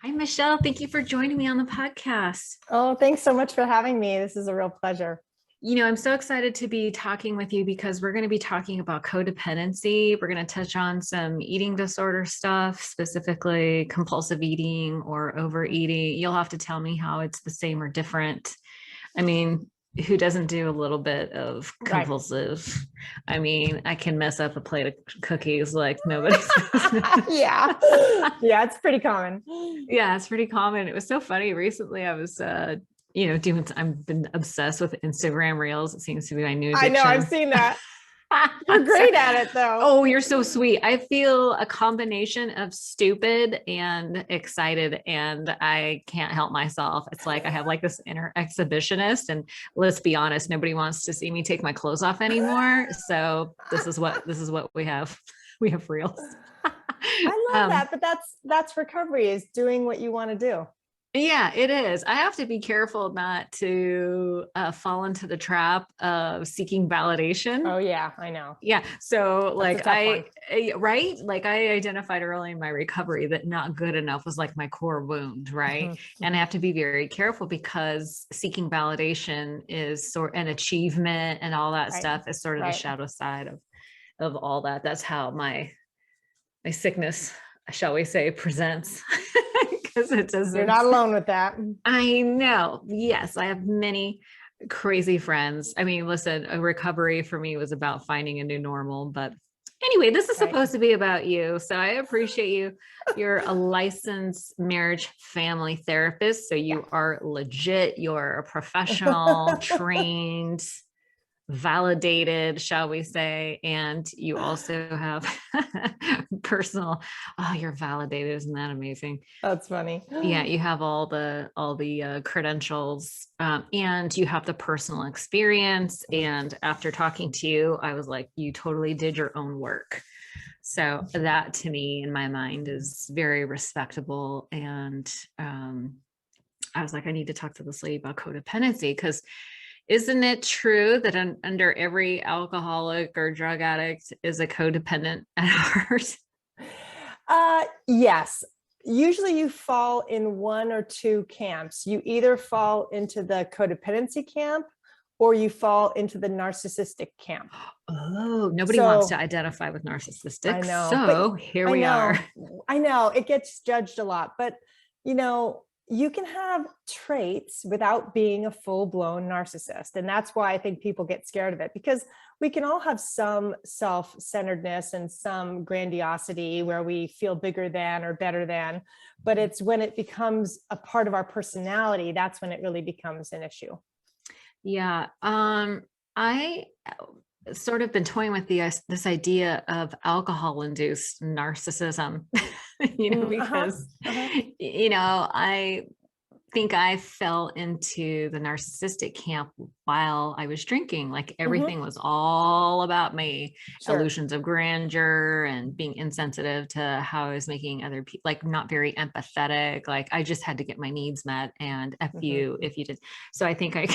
Hi, Michelle. Thank you for joining me on the podcast. Oh, thanks so much for having me. This is a real pleasure. I'm so excited to be talking with you because we're going to be talking about codependency. We're going to touch on some eating disorder stuff, specifically compulsive eating or overeating. You'll have to tell me how it's the same or different. I mean, who doesn't do a little bit of Right. compulsive? I mean, I can mess up a plate of cookies like nobody's Yeah. Yeah, it's pretty common. Yeah, it's pretty common. It was so funny. Recently, I was, I've been obsessed with Instagram Reels. It seems to be my new I know, I've addiction. seen that. You're great at it though. Oh, you're so sweet. I feel a combination of stupid and excited, and I can't help myself. It's like I have like this inner exhibitionist, and let's be honest, nobody wants to see me take my clothes off anymore. So this is what we have. We have Reels. I love that, but that's recovery, is doing what you want to do. Yeah, it is. I have to be careful not to fall into the trap of seeking validation. Oh yeah, I know. Yeah. So That's a tough one. right? Like I identified early in my recovery that not good enough was like my core wound, right? Mm-hmm. And I have to be very careful because seeking validation is an achievement and all that Right. stuff is sort of the Right. shadow side of all that. That's how my sickness, shall we say, presents. Because it doesn't. You're not alone with that. I know. Yes, I have many crazy friends. I mean, listen, a recovery for me was about finding a new normal. But anyway, this is supposed to be about you. So I appreciate you. You're a licensed marriage family therapist. So you are legit. You're a professional, trained, validated, shall we say, and you also have personal. Oh, you're validated. Isn't that amazing? That's funny. Yeah, you have all the credentials, and you have the personal experience. And after talking to you, I was like, you totally did your own work. So that to me in my mind is very respectable. And I was like, I need to talk to this lady about codependency, because isn't it true that under every alcoholic or drug addict is a codependent at heart? Yes. Usually you fall in one or two camps. You either fall into the codependency camp or you fall into the narcissistic camp. Oh, nobody wants to identify with narcissistic. I know. So here we are. I know it gets judged a lot, but you can have traits without being a full-blown narcissist. And that's why I think people get scared of it, because we can all have some self-centeredness and some grandiosity where we feel bigger than or better than, but it's when it becomes a part of our personality, that's when it really becomes an issue. Yeah. I sort of been toying with this idea of alcohol-induced narcissism, because, I think I fell into the narcissistic camp while I was drinking. Like everything was all about me, illusions of grandeur and being insensitive to how I was making other people, like not very empathetic. Like I just had to get my needs met, and F you if you did. So I think I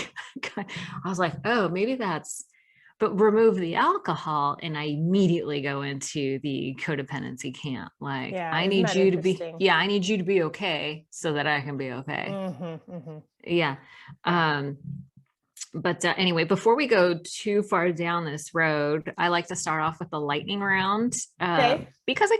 was like, oh, maybe that's, but remove the alcohol and I immediately go into the codependency camp. Like, I need you to be okay so that I can be okay. Yeah. But anyway, before we go too far down this road, I like to start off with the lightning round, because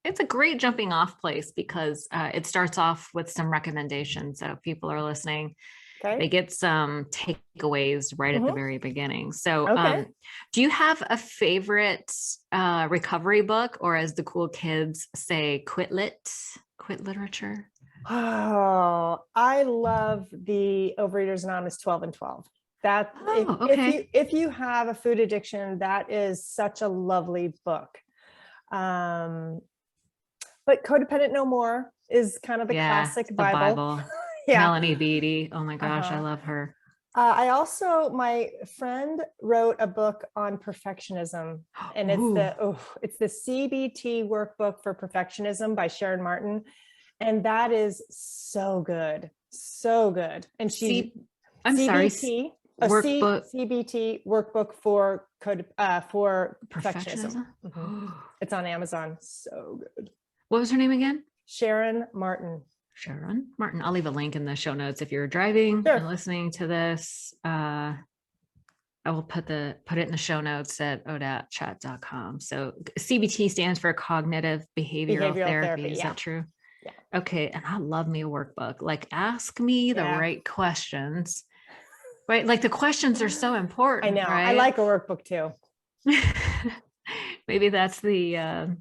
it's a great jumping off place, because it starts off with some recommendations. So if people are listening, they get some takeaways right at the very beginning. So do you have a favorite recovery book, or as the cool kids say, quit literature? Oh, I love the Overeaters Anonymous 12 and 12. That if you have a food addiction, that is such a lovely book. But Codependent No More is kind of the classic Bible. Melanie Beattie. Oh my gosh, I love her. My friend wrote a book on perfectionism, and it's the CBT workbook for perfectionism by Sharon Martin. And that is so good. So good. And CBT workbook for perfectionism. It's on Amazon. So good. What was her name again? Sharon Martin. Sharon Martin. I'll leave a link in the show notes if you're driving and listening to this. I will put it in the show notes at odatchat.com. So CBT stands for cognitive behavioral therapy. Is that true? Yeah. Okay. And I love me a workbook. Like, ask me the right questions, right? Like the questions are so important. I know. Right? I like a workbook too. Maybe that's the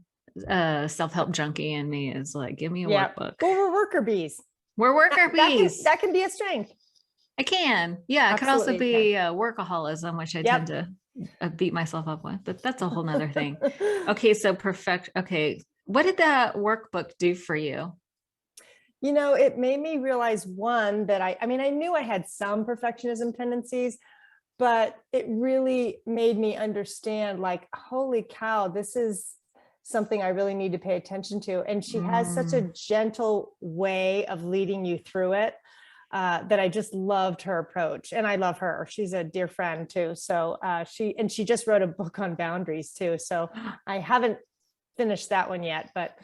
self-help junkie in me, is like, give me a workbook. Well, we're worker bees. We're worker bees. That can be a strength. I can. Yeah. It could also be workaholism, which I tend to beat myself up with, but that's a whole nother thing. Okay. So okay. What did that workbook do for you? You know, it made me realize, one, that I knew I had some perfectionism tendencies, but it really made me understand, like, holy cow, this is something I really need to pay attention to. And she has such a gentle way of leading you through it. That I just loved her approach, and I love her. She's a dear friend too. So she just wrote a book on boundaries too. So I haven't finished that one yet, but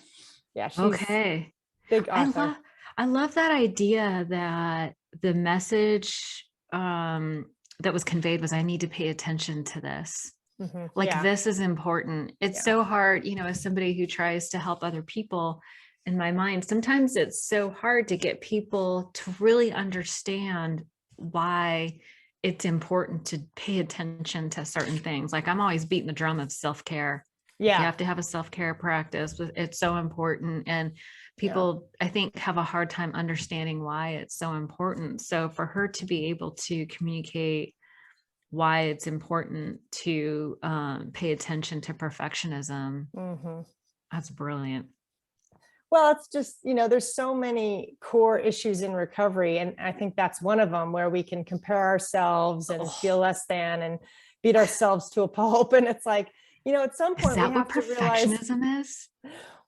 yeah, she's big author. I love that idea that the message that was conveyed was, I need to pay attention to this. Mm-hmm. Like, this is important. It's so hard, as somebody who tries to help other people. In my mind, sometimes it's so hard to get people to really understand why it's important to pay attention to certain things. Like, I'm always beating the drum of self-care. You have to have a self-care practice. It's so important. And people, I think, have a hard time understanding why it's so important. So for her to be able to communicate why it's important to pay attention to perfectionism, that's brilliant. Well, it's just, there's so many core issues in recovery. And I think that's one of them, where we can compare ourselves and feel less than and beat ourselves to a pulp. And it's like, at some point, is that what perfectionism is?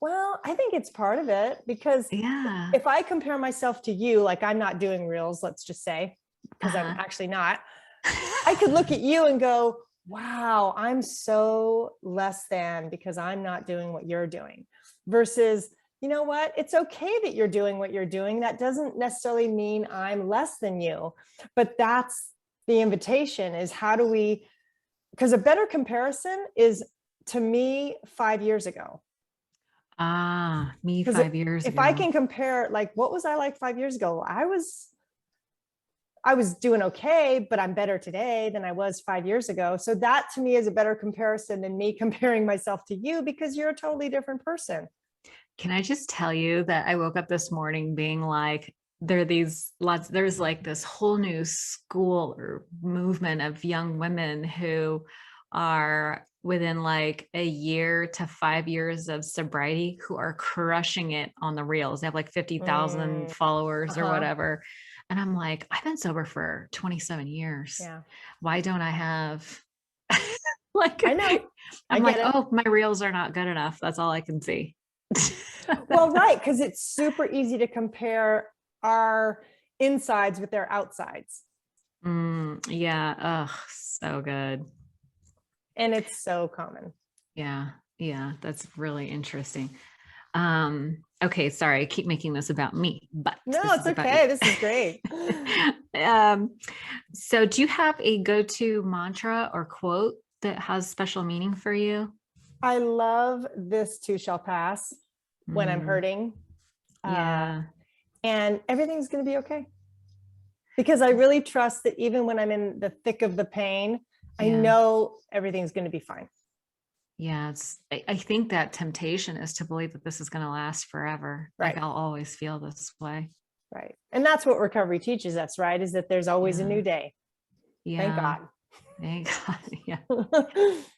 Well, I think it's part of it, because if I compare myself to you, like, I'm not doing reels, let's just say, because I'm actually not, I could look at you and go, wow, I'm so less than because I'm not doing what you're doing, versus, you know what? It's okay that you're doing what you're doing. That doesn't necessarily mean I'm less than you, but that's the invitation, is how do we, because a better comparison is, to me, 5 years ago. Me 5 years ago. If I can compare, like, what was I like 5 years ago? I was doing okay, but I'm better today than I was 5 years ago. So that, to me, is a better comparison than me comparing myself to you, because you're a totally different person. Can I just tell you that I woke up this morning being like, there's like this whole new school or movement of young women who are within like a year to 5 years of sobriety, who are crushing it on the reels. They have like 50,000 followers or whatever. And I'm like, I've been sober for 27 years. Yeah. Why don't I have like, I know. I'm like, oh, my reels are not good enough. That's all I can see. Well, right. Because it's super easy to compare our insides with their outsides. Yeah. Oh, so good. And it's so common. Yeah. That's really interesting. Okay. Sorry. I keep making this about me, but no, it's okay. This is great. So do you have a go-to mantra or quote that has special meaning for you? I love "this too shall pass" when I'm hurting. And everything's going to be okay. Because I really trust that even when I'm in the thick of the pain, I know everything's going to be fine. Yeah, I think that temptation is to believe that this is going to last forever. Right. Like, I'll always feel this way. Right. And that's what recovery teaches us, right? Is that there's always a new day. Yeah. Thank God. Thank God. Yeah.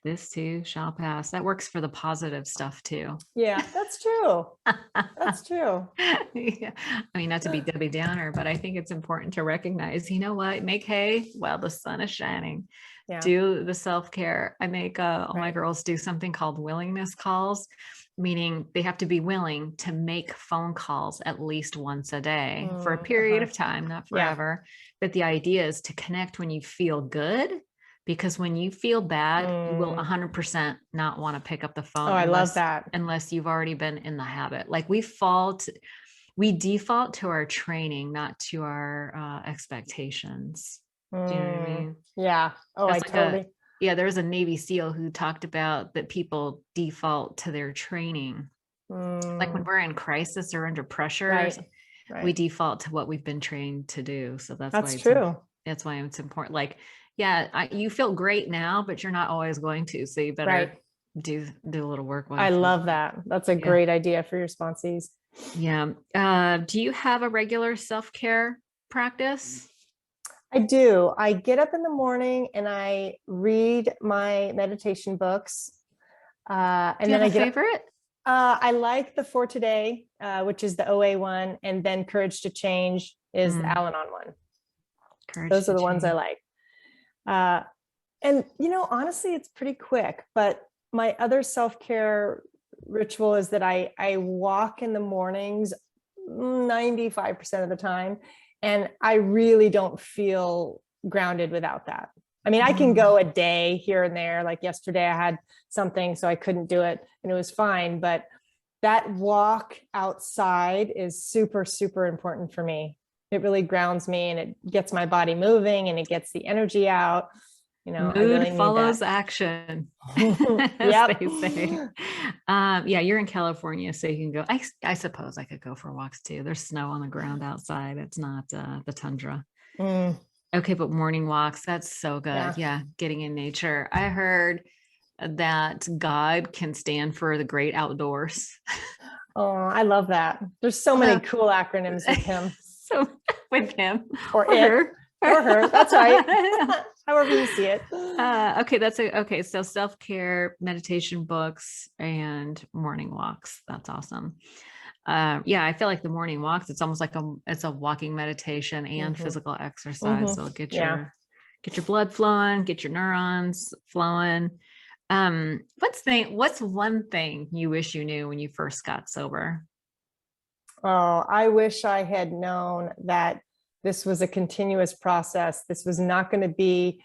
This too shall pass. That works for the positive stuff too. Yeah, that's true. That's true. Yeah. I mean, not to be Debbie Downer, but I think it's important to recognize, you know what, make hay while the sun is shining. Yeah. Do the self-care. I make all my girls do something called willingness calls, meaning they have to be willing to make phone calls at least once a day for a period of time, not forever. Yeah. But the idea is to connect when you feel good, because when you feel bad, you will 100% not want to pick up the phone. Oh, I love that. Unless you've already been in the habit. Like, we fall to, we default to our training, not to our expectations. Do you know what I mean? Yeah. Oh, That's I totally. there's a Navy SEAL who talked about that people default to their training. Like when we're in crisis or under pressure, Right. we default to what we've been trained to do. So That's true. That's why it's important. Like, yeah, you feel great now, but you're not always going to. So you better do a little work. I love that. That's a great idea for your sponsees. Yeah. Do you have a regular self-care practice? I do. I get up in the morning and I read my meditation books. And do you then have I a get favorite? I like the For Today, which is the OA one, and then Courage to Change is the Al-Anon one. Those are the ones I like. And honestly, it's pretty quick. But my other self-care ritual is that I walk in the mornings 95% of the time, and I really don't feel grounded without that. I mean, I can go a day here and there. Like yesterday, I had something, so I couldn't do it, and it was fine. But that walk outside is super, super important for me. It really grounds me, and it gets my body moving, and it gets the energy out. Mood I really follows action, as they say. Yeah, you're in California, so you can go. I suppose I could go for walks too. There's snow on the ground outside. It's not the tundra. Okay, but morning walks, that's so good. Yeah, getting in nature. I heard that God can stand for the great outdoors. Oh, I love that. There's so many cool acronyms with him. So with him or her. Or her. That's right. However you see it. Okay. So self-care, meditation books, and morning walks. That's awesome. Yeah, I feel like the morning walks, it's almost like it's a walking meditation and physical exercise. So get your blood flowing, get your neurons flowing. What's one thing you wish you knew when you first got sober? Oh, I wish I had known that this was a continuous process. This was not going to be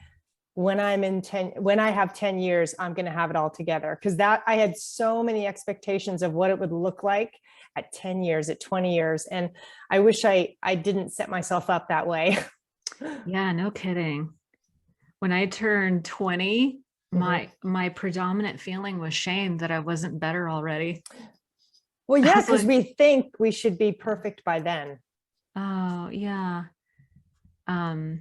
when I have 10 years, I'm going to have it all together. Because I had so many expectations of what it would look like at 10 years, at 20 years. And I wish I didn't set myself up that way. Yeah, no kidding. When I turned 20, my predominant feeling was shame that I wasn't better already. Well, yeah, because we think we should be perfect by then. Oh, yeah. Or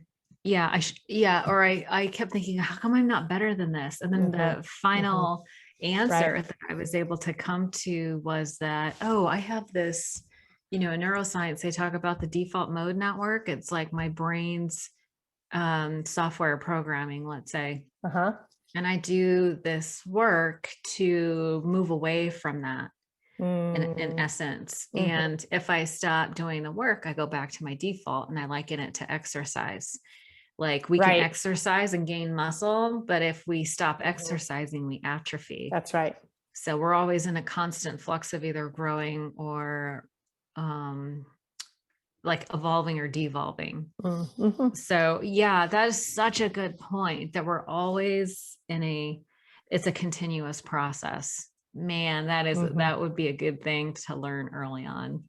I kept thinking, how come I'm not better than this? And then the final answer that I was able to come to was that, I have this, in neuroscience, they talk about the default mode network. It's like my brain's software programming, let's say. And I do this work to move away from that. In essence. And if I stop doing the work, I go back to my default, and I liken it to exercise. Like we can exercise and gain muscle, but if we stop exercising, we atrophy. That's right. So we're always in a constant flux of either growing or like evolving or devolving. So yeah, that is such a good point, that we're always it's a continuous process. Man, that would be a good thing to learn early on.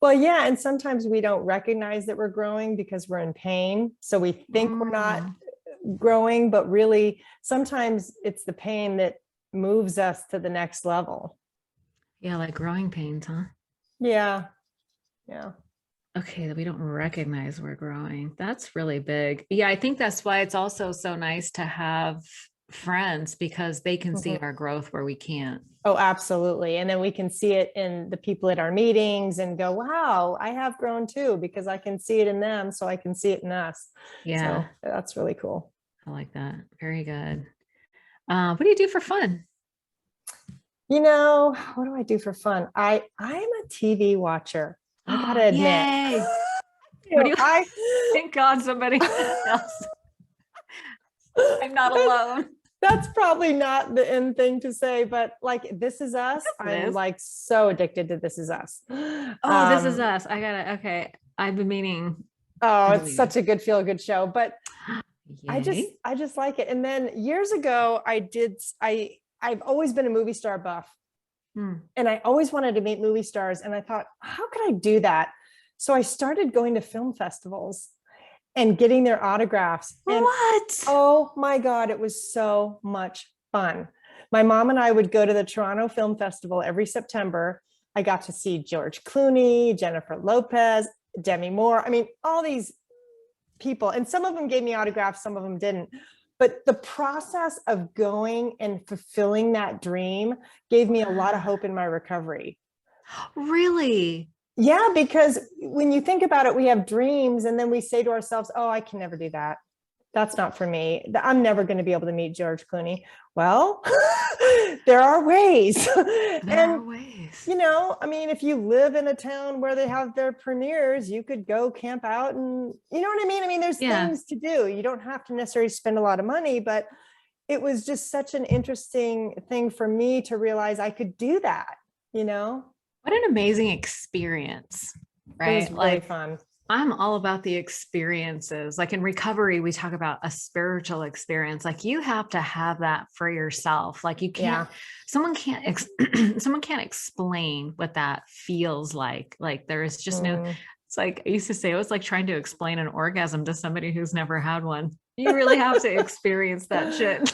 Well, yeah. And sometimes we don't recognize that we're growing because we're in pain. So we think we're not growing, but really sometimes it's the pain that moves us to the next level. Yeah, like growing pains, huh? Yeah. Okay, that we don't recognize we're growing. That's really big. Yeah, I think that's why it's also so nice to have friends, because they can see our growth where we can't. Oh, absolutely. And then we can see it in the people at our meetings and go, wow, I have grown too, because I can see it in them. So I can see it in us. Yeah. So that's really cool. I like that. Very good. What do you do for fun? What do I do for fun? I'm a TV watcher. I gotta admit. Yay. What do you thank God somebody else. I'm not alone. That's probably not the end thing to say, but like This Is Us, I'm like so addicted to This Is Us. This Is Us. Okay. I've been meaning. It's such a good feel-good show, but I just like it. And then years ago, I've always been a movie star buff. And I always wanted to meet movie stars. And I thought, how could I do that? So I started going to film festivals and getting their autographs. And What? oh my God, it was so much fun. My mom and I would go to the Toronto Film Festival every September. I got to see George Clooney, Jennifer Lopez, Demi Moore. I mean, all these people, and some of them gave me autographs, some of them didn't. But the process of going and fulfilling that dream gave me a lot of hope in my recovery. Really? Yeah, because when you think about it, we have dreams and then we say to ourselves, oh, I can never do that. That's not for me. I'm never going to be able to meet George Clooney. Well, there are ways. There are ways. You know, I mean, if you live in a town where they have their premieres, you could go camp out and, you know what I mean? I mean, there's things to do. You don't have to necessarily spend a lot of money, but it was just such an interesting thing for me to realize I could do that, you know? What an amazing experience, right? It was really fun. I'm all about the experiences. Like in recovery, we talk about a spiritual experience. Like you have to have that for yourself. Like you can't, someone can't, someone can't explain what that feels like. Like there is just no, it's like, I used to say, it was like trying to explain an orgasm to somebody who's never had one. You really have to experience that shit.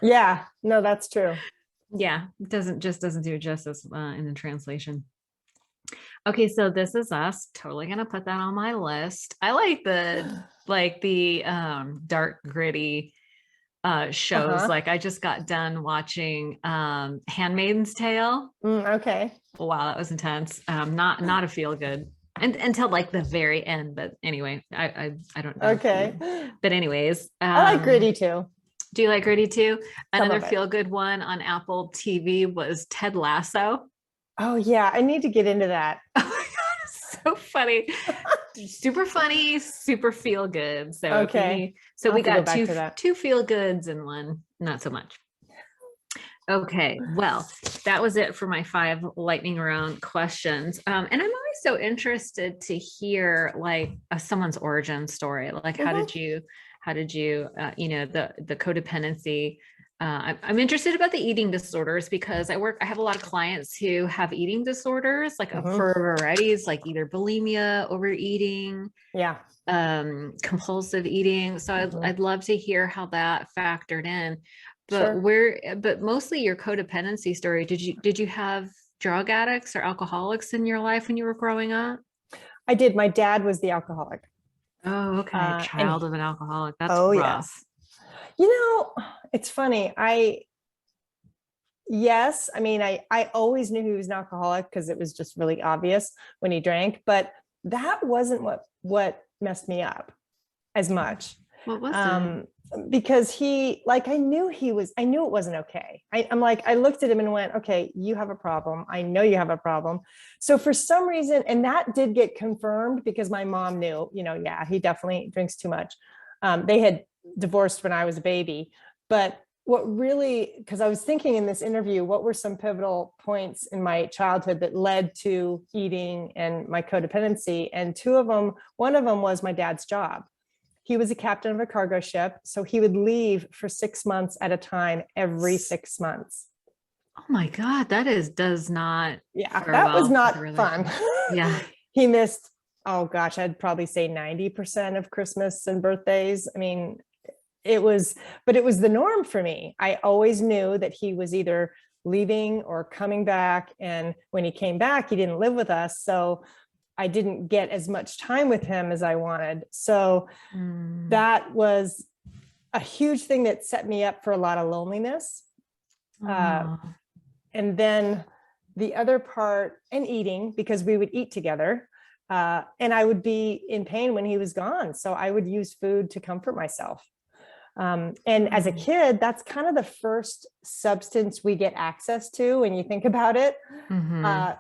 Yeah, no, that's true. Yeah. It doesn't do justice in the translation. Okay, so This Is Us, totally gonna put that on my list. I like the dark, gritty shows. Like I just got done watching Handmaid's Tale. Okay. Wow, that was intense. Not a feel good. And until like the very end, but anyway, I don't know. Okay. But anyways, I like gritty too. Do you like gritty too? Another feel good one on Apple TV was Ted Lasso. Oh yeah, I need to get into that. Oh my God, it's so funny. Super funny, super feel good. So okay. We got two feel goods and one not so much. Okay, well, that was it for my 5 lightning round questions. And I'm always so interested to hear like someone's origin story. Like how did you you know, the codependency. I'm interested about the eating disorders because I have a lot of clients who have eating disorders, like for varieties, like either bulimia, overeating, compulsive eating. So I'd love to hear how that factored in. But but mostly your codependency story. Did you have drug addicts or alcoholics in your life when you were growing up? I did. My dad was the alcoholic. Oh, okay. Child of an alcoholic. That's rough. Yes. You know, it's funny. I mean, I always knew he was an alcoholic because it was just really obvious when he drank, but that wasn't what messed me up as much. What was it? Because I knew it wasn't okay. I'm like, I looked at him and went, okay, you have a problem. I know you have a problem. So for some reason, and that did get confirmed because my mom knew, you know, he definitely drinks too much. They had divorced when I was a baby, but what really, because I was thinking in this interview, what were some pivotal points in my childhood that led to eating and my codependency? And one of them was my dad's job. He was a captain of a cargo ship. So he would leave for 6 months at a time, every 6 months. Oh my God, that does not. Yeah, that was not fun. Yeah. He missed, oh gosh, I'd probably say 90% of Christmas and birthdays. I mean, it was the norm for me. I always knew that he was either leaving or coming back. And when he came back, he didn't live with us. So I didn't get as much time with him as I wanted. So that was a huge thing that set me up for a lot of loneliness. And then the other part, and eating, because we would eat together. And I would be in pain when he was gone. So I would use food to comfort myself. And as a kid, that's kind of the first substance we get access to when you think about it.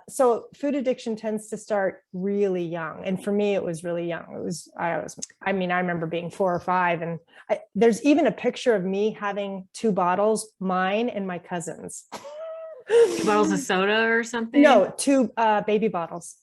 So food addiction tends to start really young. And for me, it was really young. I remember being 4 or 5, and there's even a picture of me having 2 bottles, mine and my cousin's. 2 bottles of soda or something? No, 2 baby bottles.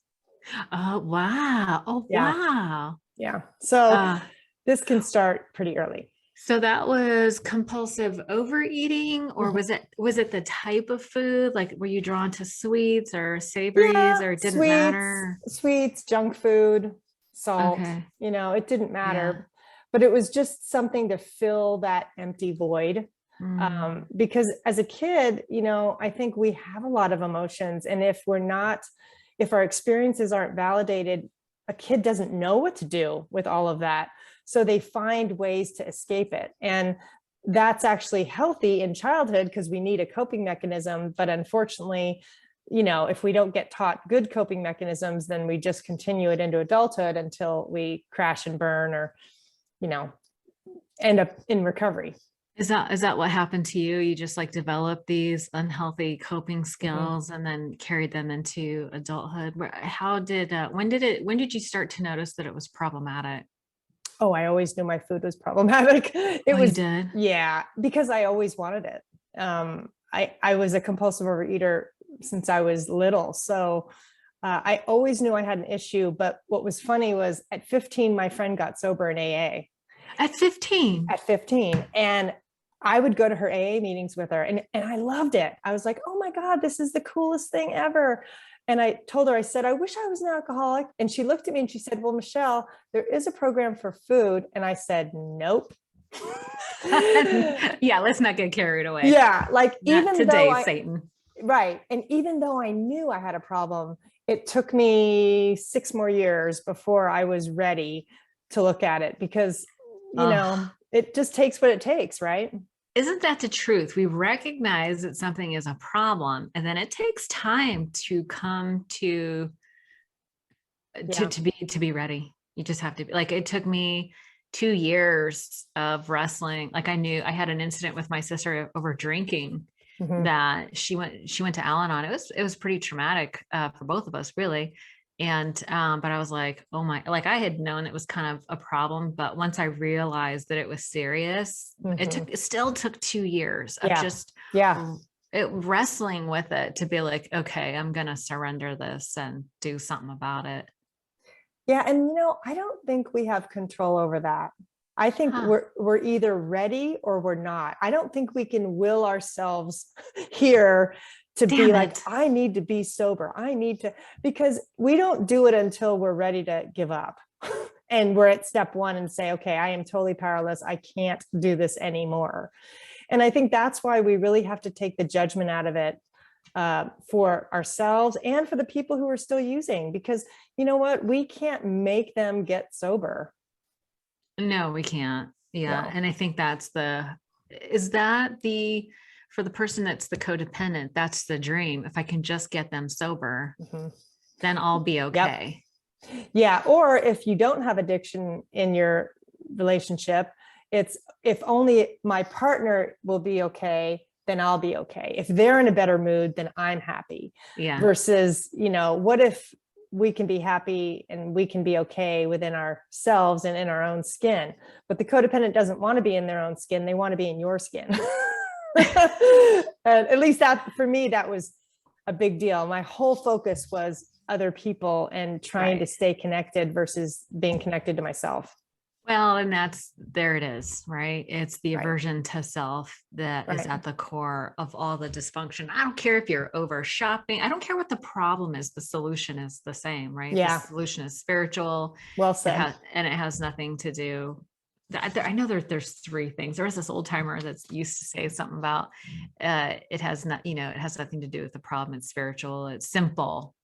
Oh, wow. Oh, wow. Yeah. So this can start pretty early. So that was compulsive overeating, or Mhm. was it the type of food? Like, were you drawn to sweets or Yeah, savories, or it didn't sweets, matter? sweets, junk food, salt, Okay. it didn't Yeah. matter, but it was just something to fill that empty void. Mm. Because as a kid, I think we have a lot of emotions. And if our experiences aren't validated, a kid doesn't know what to do with all of that. So they find ways to escape it. And that's actually healthy in childhood because we need a coping mechanism. But unfortunately, if we don't get taught good coping mechanisms, then we just continue it into adulthood until we crash and burn or, you know, end up in recovery. Is that what happened to you? You just like developed these unhealthy coping Mhm. skills and then carried them into adulthood? When did you start to notice that it was problematic? Oh, I always knew my food was problematic. It Oh, you was, did? yeah, because I always wanted it. I was a compulsive overeater since I was little. So I always knew I had an issue. But what was funny was at 15, my friend got sober in AA At 15. at 15. And I would go to her AA meetings with her and I loved it. I was like, oh my God, this is the coolest thing ever. And I told her, I said, I wish I was an alcoholic. And she looked at me and she said, well, Michelle, there is a program for food. And I said, nope. Yeah, let's not get carried away. Yeah. Like, Not today, Satan. right. And even though I knew I had a problem, it took me 6 more years before I was ready to look at it because, Oh, it just takes what it takes, right? isn't that the truth? We recognize that something is a problem, and then it takes time to come Yeah. to be ready. You just have to be like, it took me 2 years of wrestling. Like, I knew I had an incident with my sister over drinking Mhm. that she went to Al-Anon. It was pretty traumatic for both of us, really. And but I was like, oh my, like I had known it was kind of a problem, but once I realized that it was serious, Mhm. it still took 2 years of Yeah. just Yeah. wrestling with it to be like, okay, I'm gonna surrender this and do something about it. Yeah. And I don't think we have control over that. I think Huh. we're either ready or we're not. I don't think we can will ourselves here to be Damn like, it. I need to be sober. I need to, because we don't do it until we're ready to give up. And we're at step one and say, okay, I am totally powerless. I can't do this anymore. And I think that's why we really have to take the judgment out of it, for ourselves and for the people who are still using, because you know what? We can't make them get sober. No, we can't. Yeah. No. And I think is that for the person that's the codependent, that's the dream. If I can just get them sober, Mhm. then I'll be Yep. okay. Yeah. Or if you don't have addiction in your relationship, it's if only my partner will be okay, then I'll be okay. If they're in a better mood, then I'm happy. Yeah. Versus, what if we can be happy and we can be okay within ourselves and in our own skin? But the codependent doesn't want to be in their own skin. They want to be in your skin. And at least that for me, that was a big deal. My whole focus was other people and trying to Right. stay connected versus being connected to myself. Well, and there it is, right? It's the Right. aversion to self that is Right. at the core of all the dysfunction. I don't care if you're over shopping. I don't care what the problem is. The solution is the same, right? The Yeah. solution is spiritual. Well said. It has nothing to do. I know there's three things. There was this old timer that's used to say something about it has not, it has nothing to do with the problem. It's spiritual. It's simple,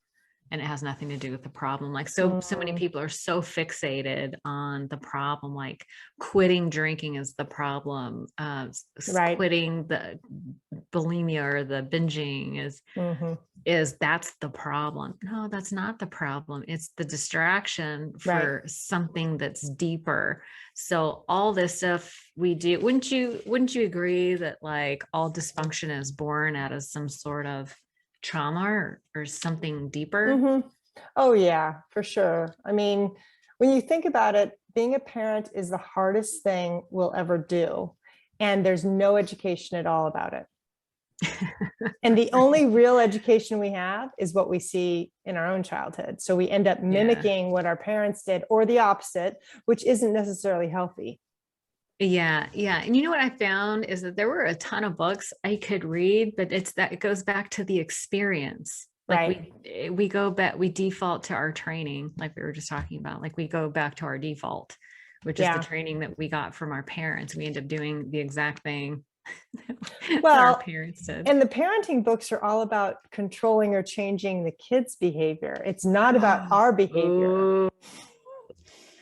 and it has nothing to do with the problem. Like, so many Mm, people are so fixated on the problem, like quitting drinking is the problem, right. quitting the bulimia or the binging Hmm. is that's the problem. No, that's not the problem. It's the distraction Right. for something that's deeper. So all this stuff we do, wouldn't you agree that like all dysfunction is born out of some sort of trauma or something deeper? Hmm. Oh, yeah, for sure. I mean, when you think about it, being a parent is the hardest thing we'll ever do. And there's no education at all about it. And the only real education we have is what we see in our own childhood. So we end up Yeah. mimicking what our parents did or the opposite, which isn't necessarily healthy. Yeah, yeah. And you know what I found is that there were a ton of books I could read, but it goes back to the experience. Like Right. we go back, we default to our training, like we were just talking about. Like we go back to our default, which is the Yeah. training that we got from our parents. We end up doing the exact thing that our Well, parents did. and the parenting books are all about controlling or changing the kids' behavior. It's not about our behavior. Oh,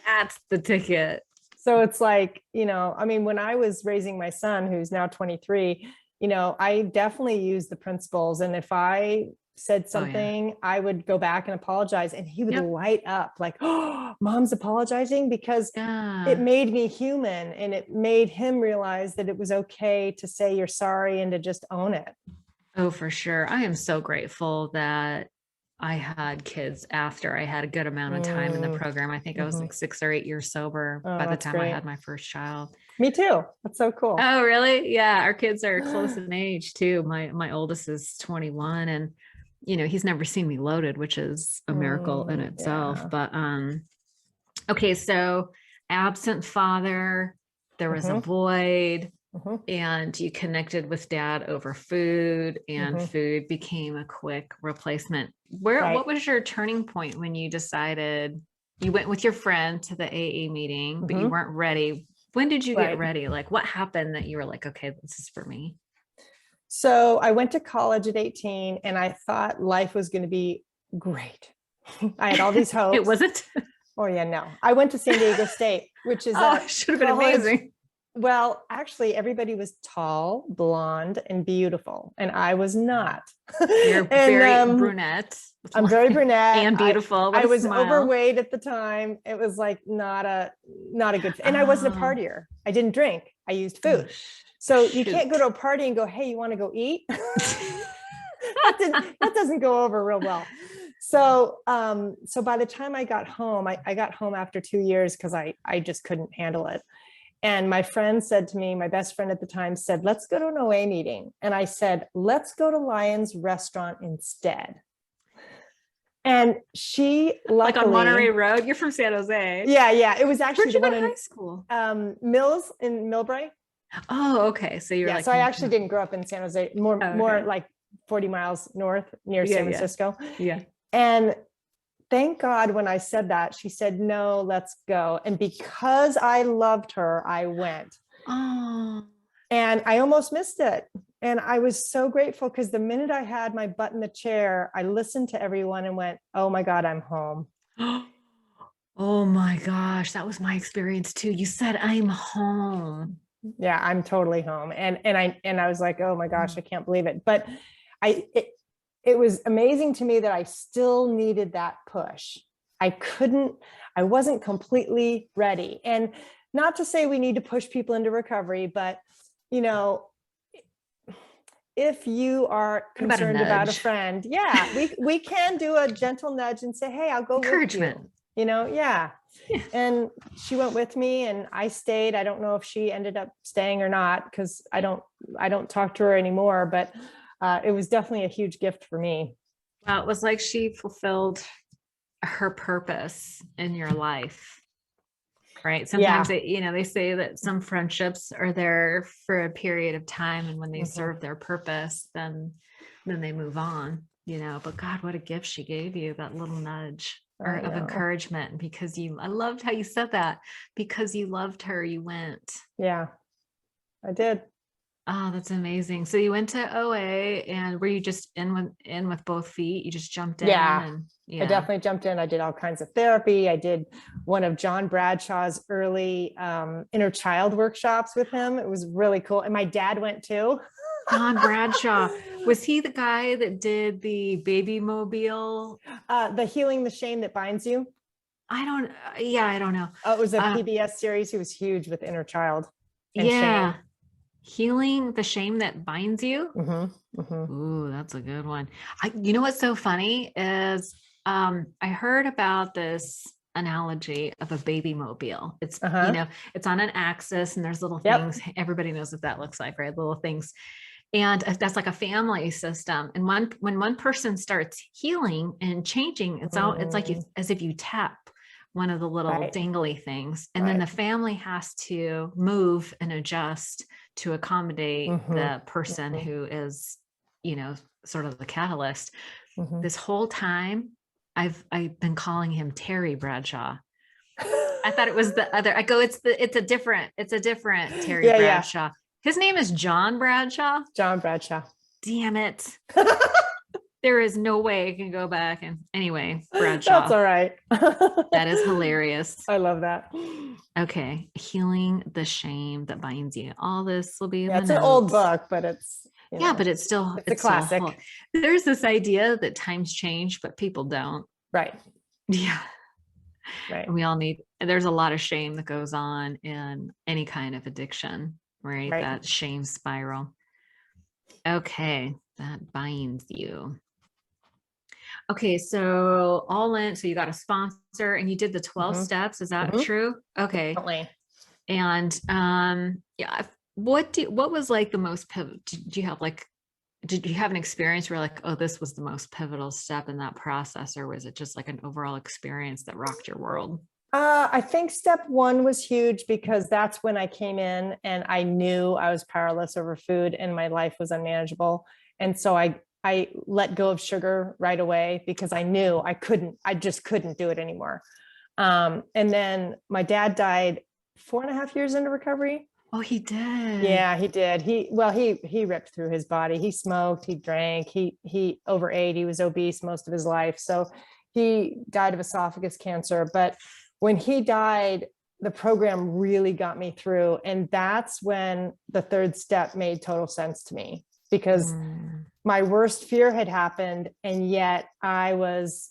that's the ticket. So it's like, I mean, when I was raising my son, who's now 23, I definitely used the principles. And if I said Oh yeah. something, I would go back and apologize. And he would Yep. light up like, oh, mom's apologizing, because it Yeah. made me human, and it made him realize that it was okay to say you're sorry and to just own it. Oh, for sure. I am so grateful that I had kids after I had a good amount of time in the program. I think I was Mm-hmm. like 6 or 8 years sober Oh, by the that's time I great. had my first child. Me too. That's so cool. Oh, really? Yeah, our kids are close in age too. My oldest is 21, and he's never seen me loaded, which is a miracle in itself. Yeah. But okay, so absent father, there was a Mm-hmm. void, Mm-hmm. and you connected with dad over food, and Mm-hmm. food became a quick replacement. Right. What was your turning point when you decided you went with your friend to the AA meeting, but you Mm-hmm. weren't ready? When did you get Right. ready? Like what happened that you were like, okay, this is for me? So I went to college at 18, and I thought life was going to be great. I had all these It hopes. wasn't. Oh yeah, no. I went to San Diego State, which is Oh, a it should have been college. amazing. Well, actually, everybody was tall, blonde, and beautiful, and I was not. You're And very brunette I'm very brunette. and beautiful with I a was smile. overweight at the time. It was like not a good, and I wasn't a Oh, partier. I didn't drink. I used oh food. So you can't go shoot. to a party and go, "Hey, you want to go eat?" That doesn't go over real well. So by the time I got home, I got home after 2 years because I just couldn't handle it. And my friend said to me, my best friend at the time said, let's go to an OA meeting. And I said, let's go to Lion's Restaurant instead. And she Like on Monterey luckily, Road. You're from San Jose. yeah, it was actually Where'd the you go one to in high school? Mills in Millbrae. Oh, okay. So you're Yeah, like, so I actually didn't grow up in San Jose, more okay. like 40 miles north near Yeah, San yeah, Francisco. yeah. And thank God when I said that, she said, no, let's go. And because I loved her, I went. Oh, And I almost missed it. And I was so grateful because the minute I had my butt in the chair, I listened to everyone and went, oh my God, I'm home. oh my gosh. That was my experience too. You said I'm home. Yeah, I'm totally home. And I was like, oh my gosh, I can't believe it. But I it was amazing to me that I still needed that push. I wasn't completely ready. And not to say we need to push people into recovery, but you know, if you are What about a concerned about a nudge? friend, yeah, we can do a gentle nudge and say, hey, I'll go with Encouragement. you, yeah. Yeah. And she went with me and I stayed. I don't know if she ended up staying or not, because I don't talk to her anymore, but it was definitely a huge gift for me. Well, it was like she fulfilled her purpose in your life, right? Sometimes Yeah. they say that some friendships are there for a period of time, and when they Mhm. serve their purpose, then they move on, but God, what a gift she gave you, that little nudge or I of know. encouragement. Because I loved how you said that, because you loved her, you went. Yeah, I did. Oh, that's amazing. So you went to OA, and were you just in with both feet? You just jumped in, Yeah, and I yeah. definitely jumped in. I did all kinds of therapy. I did one of John Bradshaw's early inner child workshops with him. It was really cool. And my dad went too. John Bradshaw, was he the guy that did the baby mobile? The Healing the Shame That Binds You. I don't know. It was a Uh, PBS series. He was huge with inner child and shame. yeah. Healing the shame that binds you. Mm-hmm, mm-hmm. Ooh, that's a good one. You know what's so funny is I heard about this analogy of a baby mobile. It's, Uh-huh. it's on an axis, and there's little Yep. things. Everybody knows what that looks like, right? Little things. And that's like a family system. And when one person starts healing and changing, it's like Mm, as if you tap one of the little dangly things. And then the family has to move and adjust to accommodate the person who is, you know, sort of the catalyst. This whole time, I've been calling him Terry Bradshaw. I thought it was the other. I go, it's a different Terry Bradshaw. His name is John Bradshaw. John Bradshaw. Damn it. There is no way I can go back. And anyway, Bradshaw. That's all right. That is hilarious. I love that. Okay. Healing the shame that binds you. All this will be in the it's notes. An old book, but it's, but it's still, it's a classic. There's this idea that times change, but people don't. Right. Yeah. Right. And we all need, there's a lot of shame that goes on in any kind of addiction, right? That shame spiral. Okay. That binds you. Okay. So all in, so you got a sponsor and you did the 12 steps. Is that true? Okay. Definitely. And, what was like the most pivotal? Did you have an experience where like, oh, this was the most pivotal step in that process? Or was it just like an overall experience that rocked your world? I think step one was huge because that's when I came in and I knew I was powerless over food and my life was unmanageable. And so I let go of sugar right away because I knew I just couldn't do it anymore. And then my dad died 4.5 years into recovery. Oh, he did. Yeah, he did. He ripped through his body. He smoked, he drank, he overate, he was obese most of his life. So he died of esophagus cancer. But when he died, the program really got me through. And that's when the third step made total sense to me because my worst fear had happened. And yet I was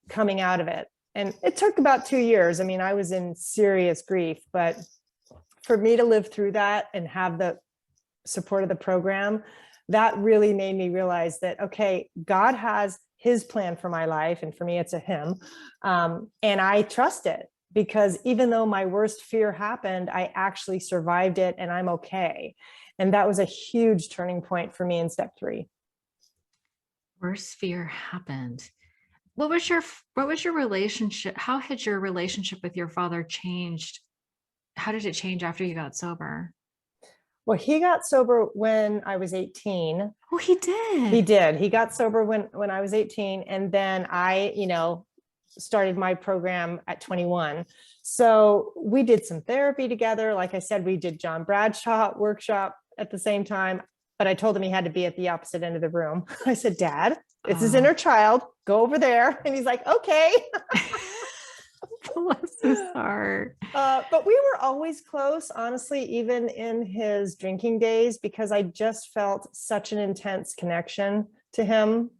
coming out of it. And it took about 2 years. I mean, I was in serious grief, but for me to live through that and have the support of the program, that really made me realize that, okay, God has his plan for my life. And for me, it's a him. And I trust it because even though my worst fear happened, I actually survived it and I'm okay. And that was a huge turning point for me in step 3. Worst fear happened. What was your relationship? How had your relationship with your father changed? How did it change after you got sober? Well, he got sober when I was 18. Oh, he did. He did. He got sober when I was 18. And then I, started my program at 21. So we did some therapy together. Like I said, we did John Bradshaw workshop at the same time, but I told him he had to be at the opposite end of the room. I said, Dad, it's his inner child. Go over there. And he's like, okay. Bless his heart. But we were always close, honestly, even in his drinking days, because I just felt such an intense connection to him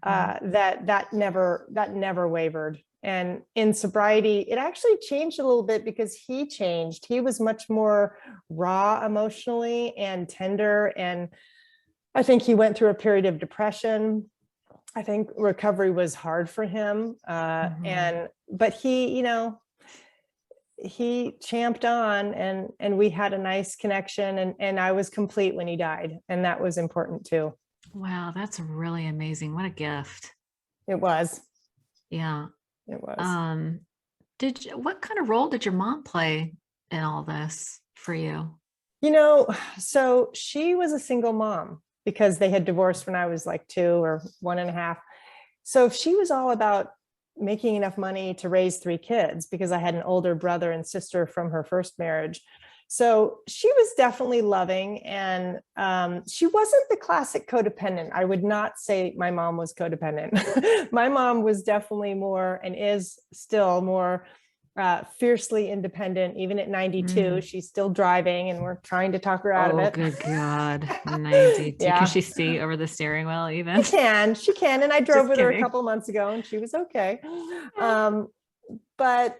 that never wavered. And in sobriety, it actually changed a little bit because he changed. He was much more raw emotionally and tender. And I think he went through a period of depression. I think recovery was hard for him. But he champed on and we had a nice connection and I was complete when he died. And that was important too. Wow. That's really amazing. What a gift. It was. Yeah. It was. What kind of role did your mom play in all this for you? So she was a single mom because they had divorced when I was like 2 or 1.5. So she was all about making enough money to raise 3 kids because I had an older brother and sister from her first marriage. So she was definitely loving and she wasn't the classic codependent. I would not say my mom was codependent. My mom was definitely more and is still more fiercely independent. Even at 92, she's still driving and we're trying to talk her out of it. Oh, good God. 92. Yeah. Can she see over the steering wheel even? She can. And I drove with her a couple months ago and she was okay. But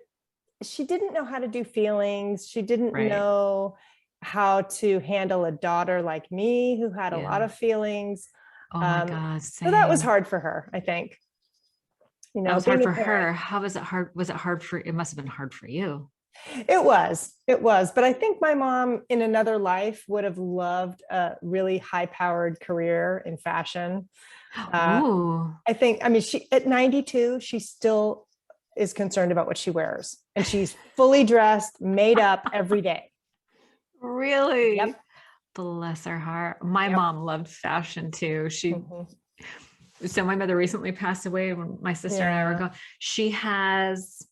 she didn't know how to do feelings. She didn't know how to handle a daughter like me who had a lot of feelings. Oh my God. So that was hard for her, I think. That was hard for her. How was it hard? Was it hard it must have been hard for you. It was. But I think my mom in another life would have loved a really high-powered career in fashion. I mean, she at 92, she still is concerned about what she wears. And she's fully dressed, made up every day. Really? Yep. Bless her heart. My mom loved fashion too. So my mother recently passed away when my sister and I were gone. She has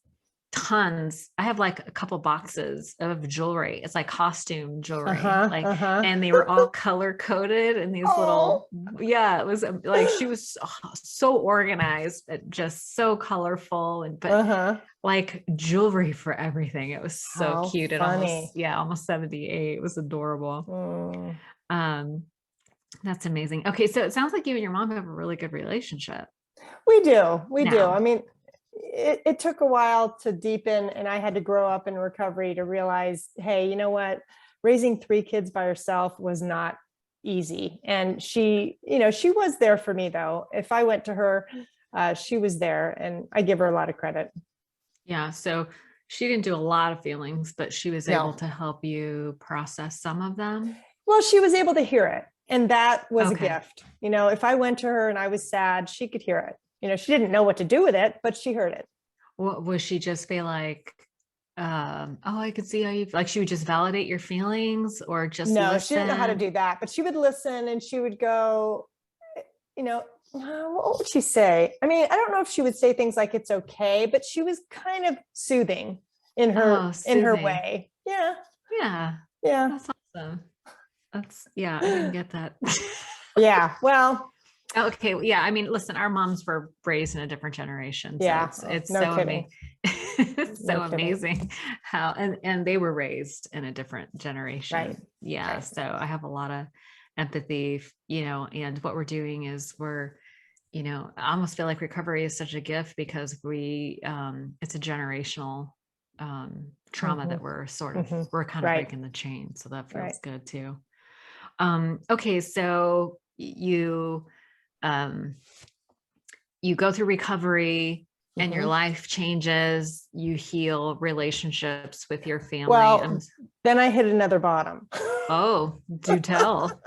tons. I have like a couple boxes of jewelry. It's like costume jewelry, and they were all color coded in these little, it was like, she was so organized, just so colorful, and, but like jewelry for everything. It was so cute. Funny. And almost 78. It was adorable. That's amazing. Okay. So it sounds like you and your mom have a really good relationship. We do. I mean, it took a while to deepen, and I had to grow up in recovery to realize, hey, you know what? Raising 3 kids by herself was not easy. And she was there for me though. If I went to her, she was there, and I give her a lot of credit. Yeah. So she didn't do a lot of feelings, but she was able to help you process some of them. Well, she was able to hear it. And that was a gift. If I went to her and I was sad, she could hear it. She didn't know what to do with it, but she heard it. What would she just be like, I could see how you, like, she would just validate your feelings, or just no, listen? She didn't know how to do that, but she would listen, and she would go, what would she say? I mean, I don't know if she would say things like it's okay, but she was kind of soothing in her way. Yeah. That's awesome. I didn't get that. Yeah. Well, okay. Yeah. I mean, listen, our moms were raised in a different generation. So it's no so kidding. it's so amazing how, and they were raised in a different generation. Right. Yeah. Right. So I have a lot of empathy, and what we're doing is I almost feel like recovery is such a gift, because it's a generational trauma that we're we're kind of breaking the chain. So that feels good too. Okay. So you go through recovery, and your life changes, you heal relationships with your family. Well, then I hit another bottom. Oh, do tell.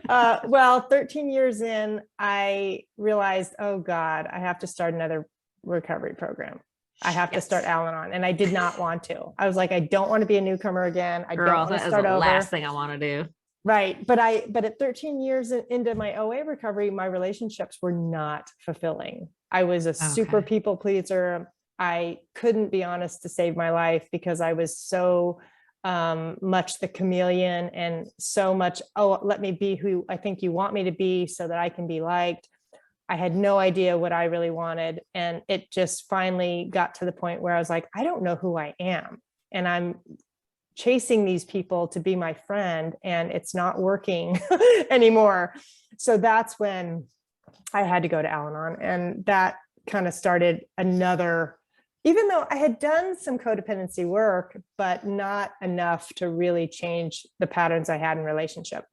13 years in, I realized, oh God, I have to start another recovery program. I have to start Al-Anon. And I did not want to. I was like, I don't want to be a newcomer again. I don't want to start over. Last thing I want to do. Right. But at 13 years into my OA recovery, my relationships were not fulfilling. I was a super people pleaser. I couldn't be honest to save my life, because I was so much the chameleon, and so much, let me be who I think you want me to be so that I can be liked. I had no idea what I really wanted. And it just finally got to the point where I was like, I don't know who I am. And I'm chasing these people to be my friend, and it's not working anymore. So that's when I had to go to Al-Anon, and that kind of started another, even though I had done some codependency work, but not enough to really change the patterns I had in relationship.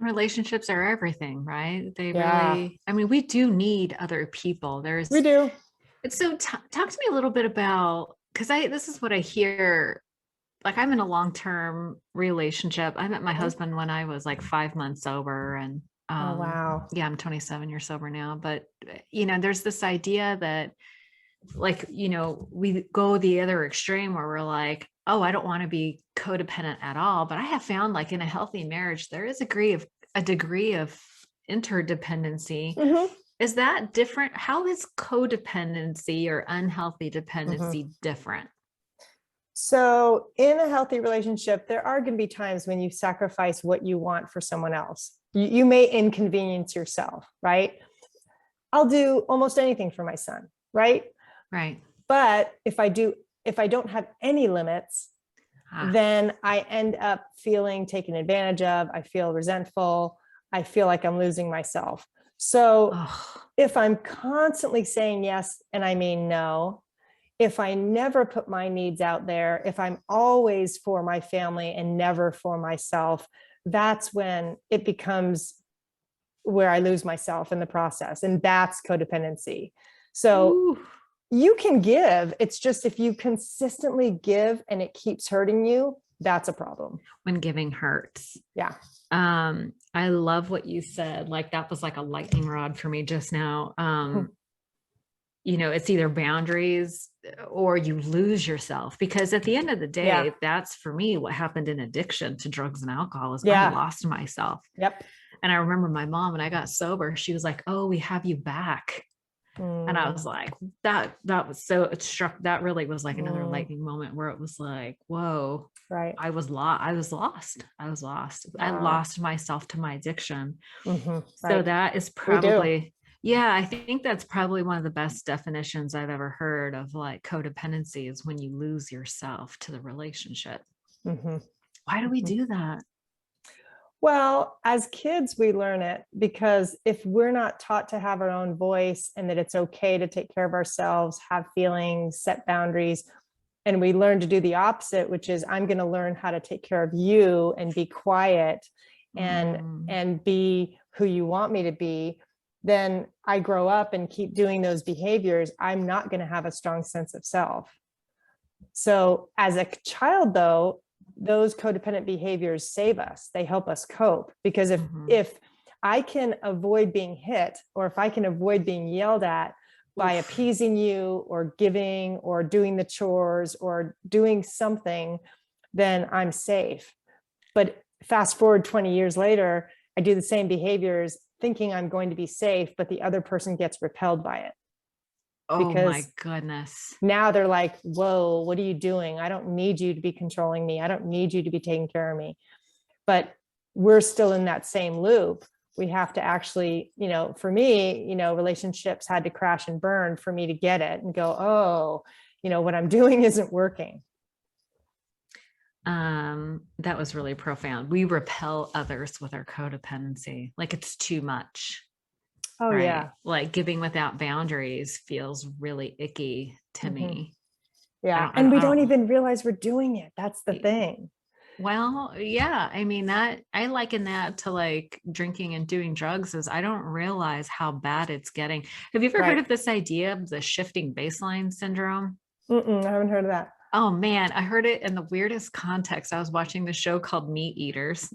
Relationships are everything, right? They really, I mean, we do need other people. We do. So talk to me a little bit about, because this is what I hear. Like, I'm in a long-term relationship. I met my husband when I was like 5 months sober, and oh wow. Yeah, I'm 27 years sober now. But there's this idea that, like, we go the other extreme where we're like, oh, I don't want to be codependent at all. But I have found, like, in a healthy marriage, there is a degree of interdependency. Is that different? How is codependency or unhealthy dependency different? So in a healthy relationship, there are going to be times when you sacrifice what you want for someone else. You may inconvenience yourself, right? I'll do almost anything for my son, right? Right. But if I don't have any limits, then I end up feeling taken advantage of. I feel resentful. I feel like I'm losing myself. So if I'm constantly saying yes and I mean no, if I never put my needs out there, if I'm always for my family and never for myself, that's when it becomes where I lose myself in the process. And that's codependency. So you can give. It's just, if you consistently give and it keeps hurting you, that's a problem. When giving hurts. Yeah. I love what you said. Like, that was like a lightning rod for me just now. it's either boundaries or you lose yourself, because at the end of the day, that's for me what happened in addiction to drugs and alcohol is I lost myself. Yep. And I remember my mom, when I got sober, she was like, "Oh, we have you back." And I was like, that was so, it struck, that really was like another lightning moment where it was like, whoa, right. I was lost. I lost myself to my addiction. So that is probably, I think that's probably one of the best definitions I've ever heard of like codependency, is when you lose yourself to the relationship. Why do we do that? Well, as kids, we learn it because if we're not taught to have our own voice and that it's okay to take care of ourselves, have feelings, set boundaries, and we learn to do the opposite, which is I'm going to learn how to take care of you and be quiet and be who you want me to be, then I grow up and keep doing those behaviors. I'm not going to have a strong sense of self. So as a child, though, those codependent behaviors save us. They help us cope, because if I can avoid being hit, or if I can avoid being yelled at by appeasing you or giving or doing the chores or doing something, then I'm safe. But fast forward 20 years later, I do the same behaviors thinking I'm going to be safe, but the other person gets repelled by it. Oh my goodness. Now they're like, whoa, what are you doing? I don't need you to be controlling me. I don't need you to be taking care of me. But we're still in that same loop. We have to actually, for me, relationships had to crash and burn for me to get it and go, oh, what I'm doing isn't working. That was really profound. We repel others with our codependency. Like it's too much. Oh, right? yeah. Like giving without boundaries feels really icky to me. Yeah. And we don't even realize we're doing it. That's the thing. Well, yeah. I mean, that I liken that to like drinking and doing drugs, is I don't realize how bad it's getting. Have you ever heard of this idea of the shifting baseline syndrome? I haven't heard of that. Oh man, I heard it in the weirdest context. I was watching the show called Meat Eaters.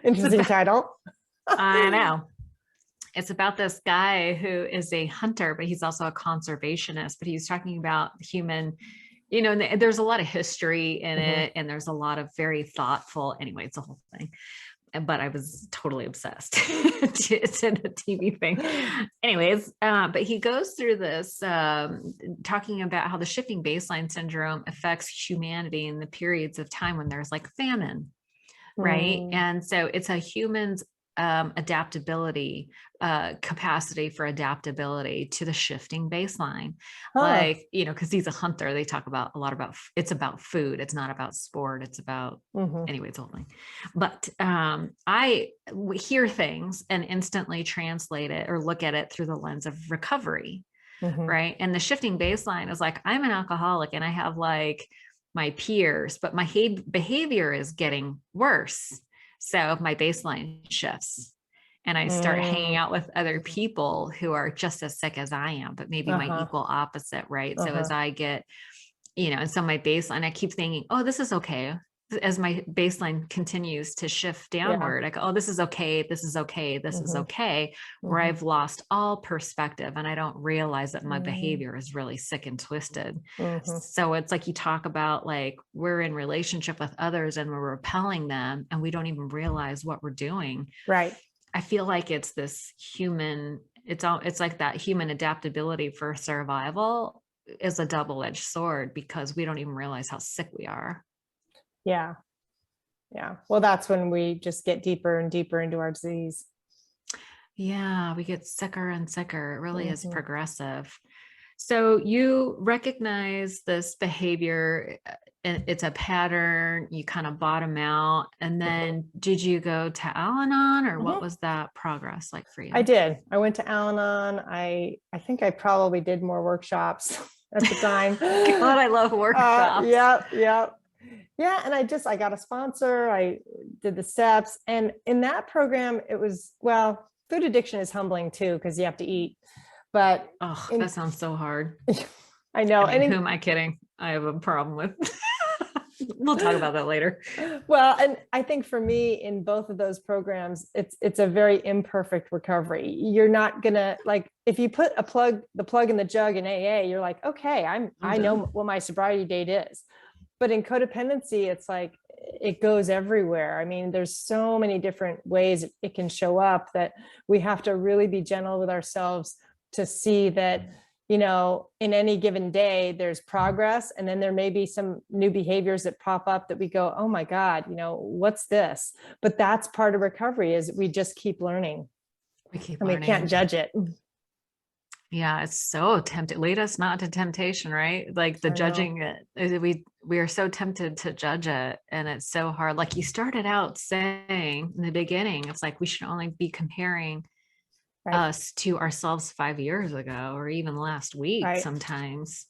Interesting title. I know. It's about this guy who is a hunter, but he's also a conservationist, but he's talking about human, and there's a lot of history in it, and there's a lot of very thoughtful, anyway, it's a whole thing. But I was totally obsessed. It's in a TV thing. Anyways, but he goes through this talking about how the shifting baseline syndrome affects humanity in the periods of time when there's like famine, right? And so it's a human's adaptability, capacity for adaptability to the shifting baseline. Like, because he's a hunter, they talk about a lot about, it's about food. It's not about sport. It's about, anyway, it's a whole thing. But I hear things and instantly translate it or look at it through the lens of recovery, right? And the shifting baseline is like, I'm an alcoholic and I have like my peers, but my behavior is getting worse. So my baseline shifts and I start hanging out with other people who are just as sick as I am, but maybe my equal opposite, right? So as I get, and so my baseline, I keep thinking, oh, this is okay. As my baseline continues to shift downward, I go, oh, this is okay. This is okay. This is okay. Where I've lost all perspective and I don't realize that my behavior is really sick and twisted. So it's like you talk about like we're in relationship with others and we're repelling them and we don't even realize what we're doing. Right. I feel like it's this human, it's like that human adaptability for survival is a double-edged sword because we don't even realize how sick we are. Yeah. Yeah. Well, that's when we just get deeper and deeper into our disease. Yeah. We get sicker and sicker. It really is progressive. So you recognize this behavior, it's a pattern, you kind of bottom out. And then did you go to Al-Anon or what was that progress like for you? I did. I went to Al-Anon. I think I probably did more workshops at the time. God, I love workshops. Yeah. And I got a sponsor. I did the steps. And in that program, it was, well, food addiction is humbling too, because you have to eat. But that sounds so hard. I know. I mean, who am I kidding? I have a problem with. We'll talk about that later. Well, and I think for me in both of those programs, it's a very imperfect recovery. You're not gonna, like, if you put the plug in the jug in AA, you're like, okay, I know what my sobriety date is. But in codependency, it's like it goes everywhere. I mean, there's so many different ways it can show up that we have to really be gentle with ourselves to see that, you know, in any given day, there's progress. And then there may be some new behaviors that pop up that we go, oh my God, you know, what's this? But that's part of recovery, is we just keep learning. And we can't judge it. Yeah, it's so tempting. Lead us not to temptation, right? Like the judging it. We are so tempted to judge it, and it's so hard. Like you started out saying in the beginning, it's like we should only be comparing us to ourselves 5 years ago, or even last week sometimes.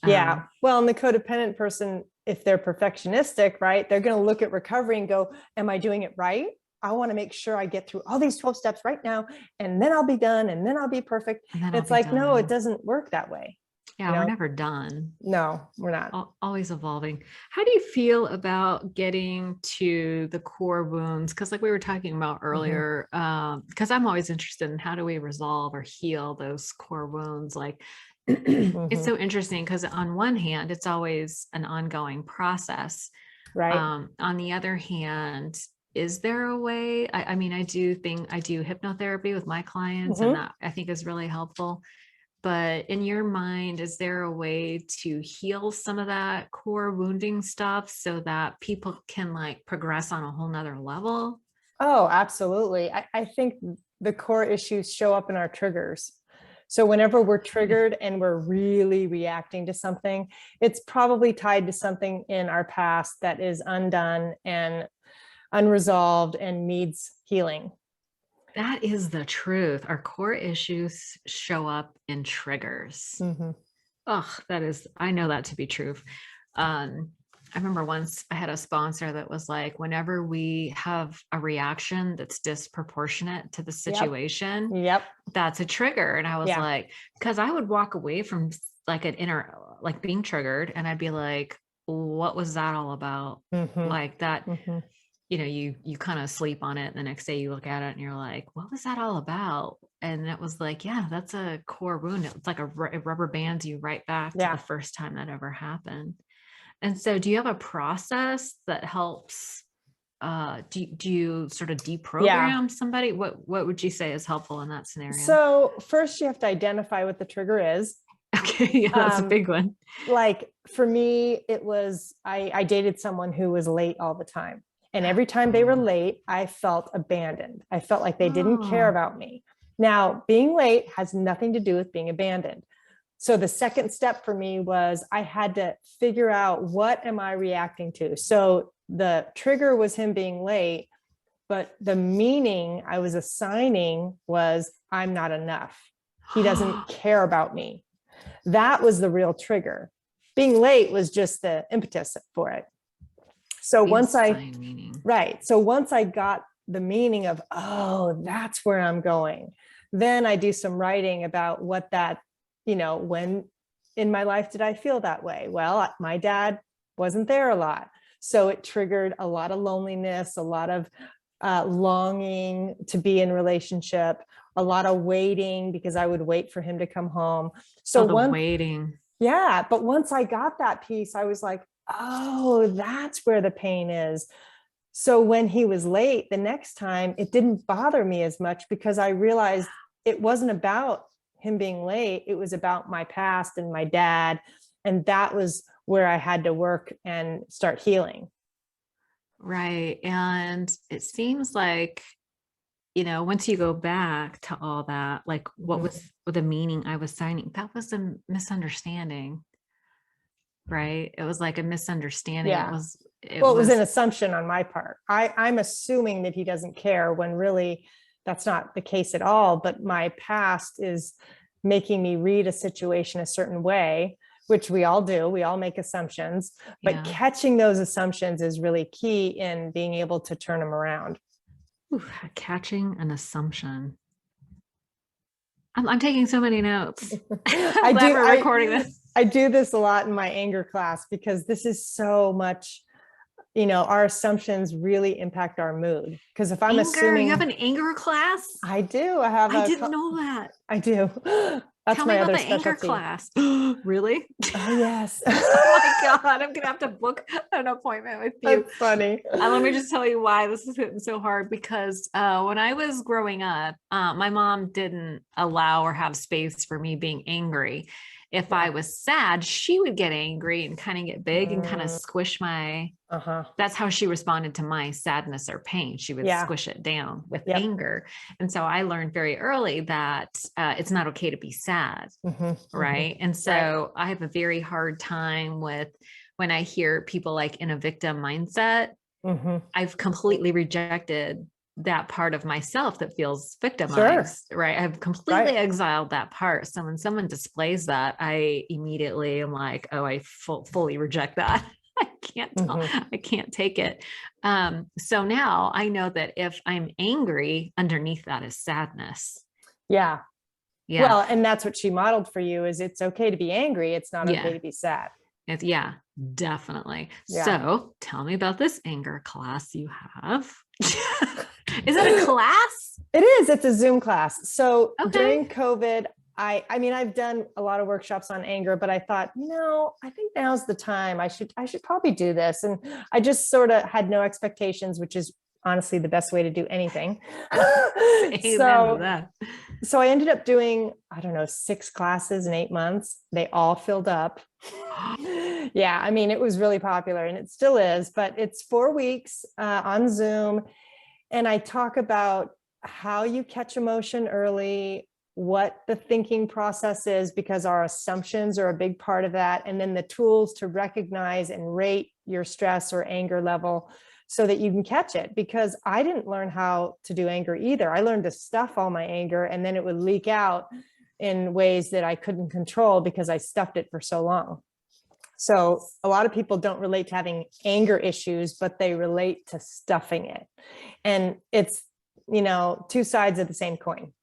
Yeah. Well, and the codependent person, if they're perfectionistic, right, they're going to look at recovery and go, am I doing it right? I want to make sure I get through all these 12 steps right now, and then I'll be done, and then I'll be perfect. And it's like, no, it doesn't work that way. Yeah, we're never done. No, we're not. Always evolving. How do you feel about getting to the core wounds? Because like we were talking about earlier, because I'm always interested in how do we resolve or heal those core wounds? Like it's so interesting because on one hand, it's always an ongoing process. Right. On the other hand, is there a way? I mean, I do hypnotherapy with my clients, and that I think is really helpful. But in your mind, is there a way to heal some of that core wounding stuff so that people can like progress on a whole nother level? Oh, absolutely. I think the core issues show up in our triggers. So whenever we're triggered and we're really reacting to something, it's probably tied to something in our past that is undone and unresolved and needs healing. That is the truth. Our core issues show up in triggers. Oh, I know that to be true. I remember once I had a sponsor that was like, whenever we have a reaction that's disproportionate to the situation, that's a trigger. And I was like, because I would walk away from like an inner, like being triggered, and I'd be like, what was that all about? Like that, you know, you kind of sleep on it. And the next day you look at it and you're like, what was that all about? And it was like, yeah, that's a core wound. It's like it rubber bands you right back to the first time that ever happened. And so do you have a process that helps, do you sort of deprogram somebody? What would you say is helpful in that scenario? So first you have to identify what the trigger is. Okay. Yeah, that's a big one. Like for me, it was, I dated someone who was late all the time. And every time they were late, I felt abandoned. I felt like they didn't care about me. Now, being late has nothing to do with being abandoned. So the second step for me was I had to figure out, what am I reacting to? So the trigger was him being late, but the meaning I was assigning was, I'm not enough. He doesn't care about me. That was the real trigger. Being late was just the impetus for it. So once so once I got the meaning of, oh, that's where I'm going, then I do some writing about what that, you know, when in my life did I feel that way? Well, my dad wasn't there a lot. So it triggered a lot of loneliness, a lot of longing to be in relationship, a lot of waiting because I would wait for him to come home. So waiting. Yeah. But once I got that piece, I was like, oh, that's where the pain is. So when he was late the next time, it didn't bother me as much because I realized it wasn't about him being late. It was about my past and my dad. And that was where I had to work and start healing. Right. And it seems like, you know, once you go back to all that, like what was the meaning I was signing, that was a misunderstanding. Right. It was like a misunderstanding. Yeah. It was an assumption on my part. I'm assuming that he doesn't care when really that's not the case at all. But my past is making me read a situation a certain way, which we all do. We all make assumptions, but catching those assumptions is really key in being able to turn them around. Ooh, catching an assumption. I'm taking so many notes. I'm glad we're recording this. I do this a lot in my anger class because this is so much, our assumptions really impact our mood. Because if I'm Anger, you have assuming, an anger class? I do, I have I didn't know that. I do. That's Tell me my about other the anger specialty. class. Really? Oh, yes. Oh my God, I'm gonna have to book an appointment with you. That's funny. Let me just tell you why this is hitting so hard, because when I was growing up, my mom didn't allow or have space for me being angry. If I was sad, she would get angry and kind of get big and kind of squish my, that's how she responded to my sadness or pain. She would squish it down with anger. And so I learned very early that it's not okay to be sad. Right. And so I have a very hard time with when I hear people like in a victim mindset. I've completely rejected that part of myself that feels victimized, right? I've completely exiled that part. So when someone displays that, I immediately am like, oh, I fully reject that. I can't take it. So now I know that if I'm angry, underneath that is sadness. Yeah. Well, and that's what she modeled for you, is it's okay to be angry. It's not okay to be sad. Definitely. Yeah. So tell me about this anger class you have. Is it a class? It is. It's a Zoom class. So during COVID, I mean, I've done a lot of workshops on anger, but I thought, I think now's the time. I should probably do this. And I just sort of had no expectations, which is honestly the best way to do anything. So I ended up doing, 6 classes in 8 months. They all filled up. Yeah. I mean, it was really popular and it still is, but it's 4 weeks on Zoom. And I talk about how you catch emotion early, what the thinking process is, because our assumptions are a big part of that. And then the tools to recognize and rate your stress or anger level so that you can catch it. Because I didn't learn how to do anger either. I learned to stuff all my anger and then it would leak out in ways that I couldn't control because I stuffed it for so long. So a lot of people don't relate to having anger issues, but they relate to stuffing it. And it's, 2 sides of the same coin.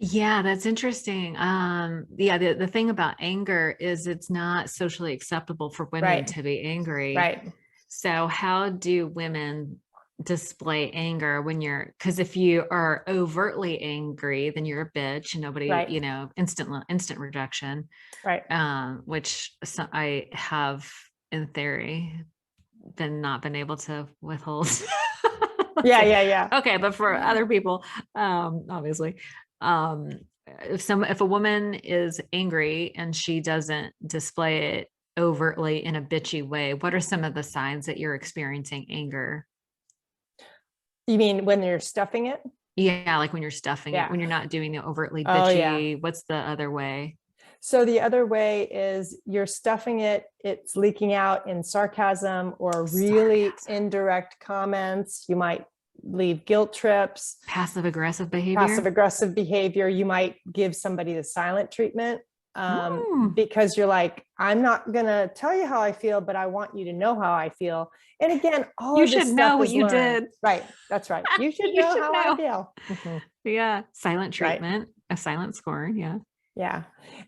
Yeah, that's interesting. The thing about anger is it's not socially acceptable for women to be angry. Right. So how do women display anger because if you are overtly angry, then you're a bitch and nobody, instant rejection. Right. Which I have in theory not been able to withhold. Yeah. Okay. But for other people, obviously, if a woman is angry and she doesn't display it overtly in a bitchy way, what are some of the signs that you're experiencing anger? You mean when you're stuffing it? Yeah, like when you're stuffing it, when you're not doing the overtly bitchy. What's the other way? So the other way is you're stuffing it, it's leaking out in sarcasm or really indirect comments. You might leave guilt trips. Passive aggressive behavior. You might give somebody the silent treatment because you're like, I'm not going to tell you how I feel, but I want you to know how I feel. And again, you should know what you did. Right. That's right. You should know how I feel. Yeah. Silent treatment, a silent scorn. Yeah. Yeah.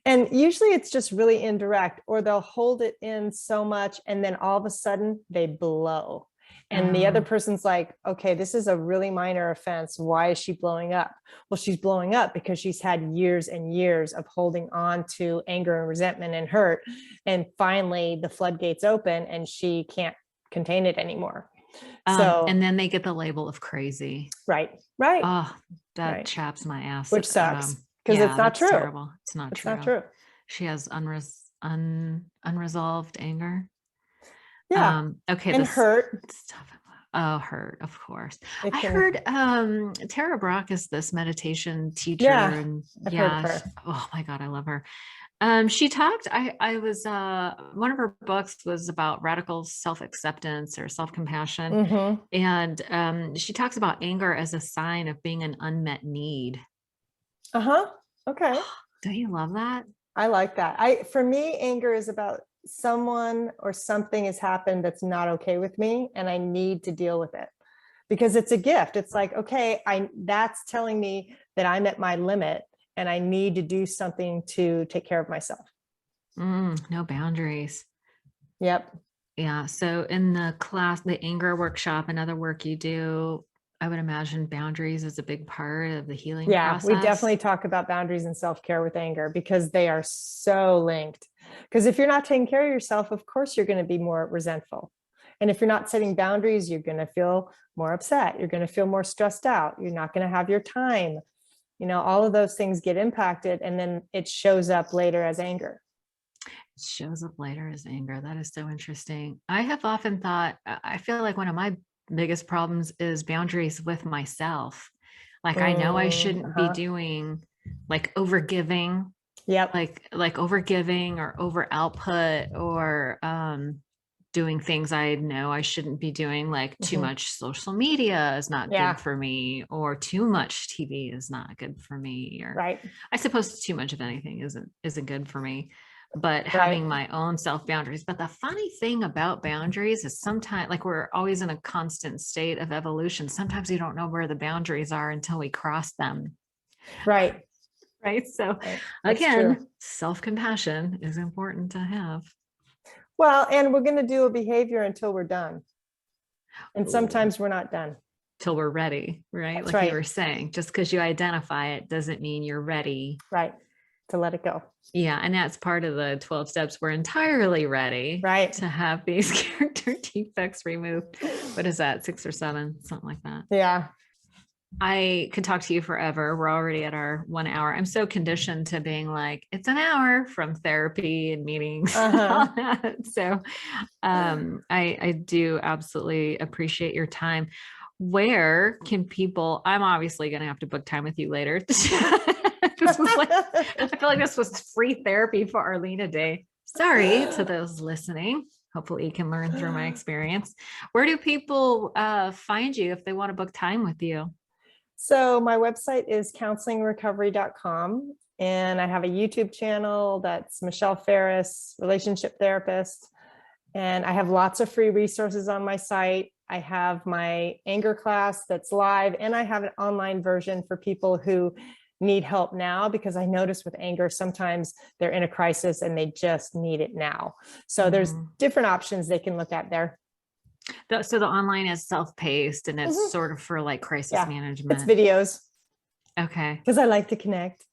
And usually it's just really indirect, or they'll hold it in so much and then all of a sudden they blow. And the other person's like, okay, this is a really minor offense. Why is she blowing up? Well, she's blowing up because she's had years and years of holding on to anger and resentment and hurt. And finally the floodgates open and she can't contain it anymore. And then they get the label of crazy. Right. Oh, that chaps my ass. Which sucks. Because it's not true. Terrible. It's not true. She has unresolved anger. Yeah. Okay. And hurt. Stuff. Oh, hurt, of course. I heard Tara Brach is this meditation teacher. Yeah. And I've heard of her. Oh my God, I love her. She talked, I was, one of her books was about radical self-acceptance or self-compassion. And she talks about anger as a sign of being an unmet need. Okay. Don't you love that? I like that. For me, anger is about someone or something has happened that's not okay with me and I need to deal with it because it's a gift. It's like, okay, that's telling me that I'm at my limit and I need to do something to take care of myself. No boundaries. Yep. Yeah. So in the class, the anger workshop, another work you do, I would imagine boundaries is a big part of the healing Yeah, we process. definitely talk about boundaries and self-care with anger because they are so linked. Because if you're not taking care of yourself, of course, you're going to be more resentful. And if you're not setting boundaries, you're going to feel more upset. You're going to feel more stressed out. You're not going to have your time. All of those things get impacted, and then it shows up later as anger. It shows up later as anger. That is so interesting. I have often thought, I feel like one of my biggest problems is boundaries with myself. Like I know I shouldn't be Uh-huh. doing like overgiving, Yep. like overgiving or over output or doing things I know I shouldn't be doing, like too Mhm. much social media is not good Yeah. for me, or too much TV is not good for me, or Right. I suppose too much of anything isn't good for me. But Right. having my own self boundaries. But the funny thing about boundaries is sometimes, like, we're always in a constant state of evolution. Sometimes we don't know where the boundaries are until we cross them. Right. Right. So Right. That's true. again, self-compassion is important to have. Well, and we're going to do a behavior until we're done. And Ooh, sometimes we're not done. till we're ready, right? That's Like you right. were saying, just because you identify it doesn't mean you're ready. Right. To let it go. Yeah. And that's part of the 12 steps. We're entirely ready Right. to have these character defects removed. What is that? 6 or 7, something like that. Yeah. I could talk to you forever. We're already at our 1 hour. I'm so conditioned to being like, it's an hour from therapy and meetings and all Uh-huh. that. So I do absolutely appreciate your time. Where can people, I'm obviously going to have to book time with you later. This was like, I feel like this was free therapy for Arlena Day. Sorry to those listening. Hopefully you can learn through my experience. Where do people find you if they want to book time with you? So my website is counselingrecovery.com, and I have a YouTube channel that's Michelle Farris, relationship therapist. And I have lots of free resources on my site. I have my anger class that's live, and I have an online version for people who need help now, because I notice with anger, sometimes they're in a crisis and they just need it now. So there's Mhm. different options they can look at there. So the online is self-paced and it's Mhm. sort of for like crisis Yeah, it's management. videos Okay. because I like to connect.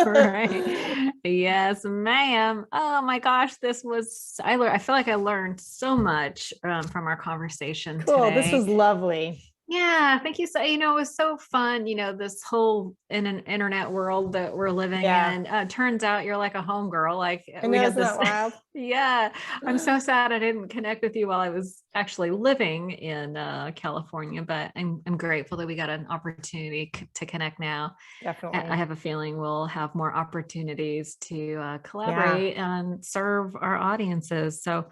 Right. Yes, ma'am. Oh my gosh, I feel like I learned so much from our conversation Cool. This today. was lovely. Yeah, thank you. So, it was so fun, this whole in an internet world that we're living Yeah. in. Turns out you're like a homegirl. Like I we know, had isn't this. that wild? Yeah, I'm so sad I didn't connect with you while I was actually living in California, but I'm grateful that we got an opportunity to connect now. I Definitely. have a feeling we'll have more opportunities to Yeah. collaborate and serve our audiences. So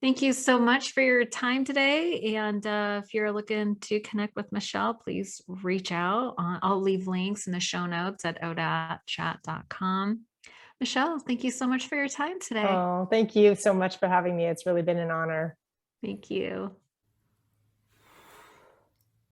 thank you so much for your time today. And if you're looking to connect with Michelle, please reach out. I'll leave links in the show notes at odatchat.com. Michelle, thank you so much for your time today. Oh, thank you so much for having me. It's really been an honor. Thank you.